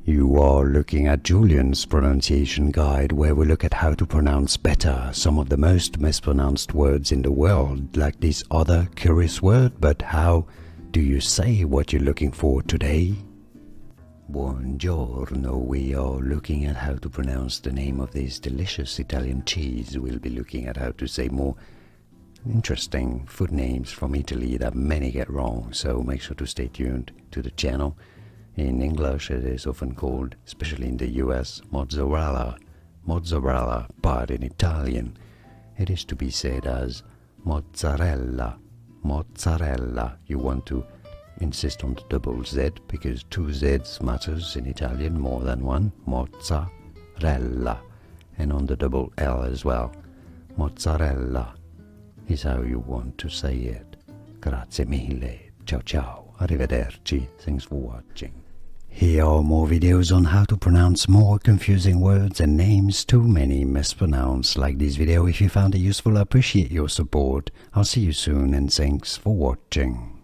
You are looking at Julian's pronunciation guide, where we look at how to pronounce better some of the most mispronounced words in the world, like this other curious word. But how do you say what you're looking for today? Buongiorno, we are looking at how to pronounce the name of this delicious Italian cheese. We'll be looking at how to say more interesting food names from Italy that many get wrong, so make sure to stay tuned to the channel. In English it is often called, especially in the US, mozzarella, but in Italian it is to be said as mozzarella. You want to insist on the double Z because two Z's matters in Italian more than one, mozzarella, and on the double L as well. Mozzarella is how you want to say it. Grazie mille. Ciao ciao. Arrivederci. Thanks for watching. Here are more videos on how to pronounce more confusing words and names too many mispronounced. Like this video if you found it useful. I appreciate your support. I'll see you soon and thanks for watching.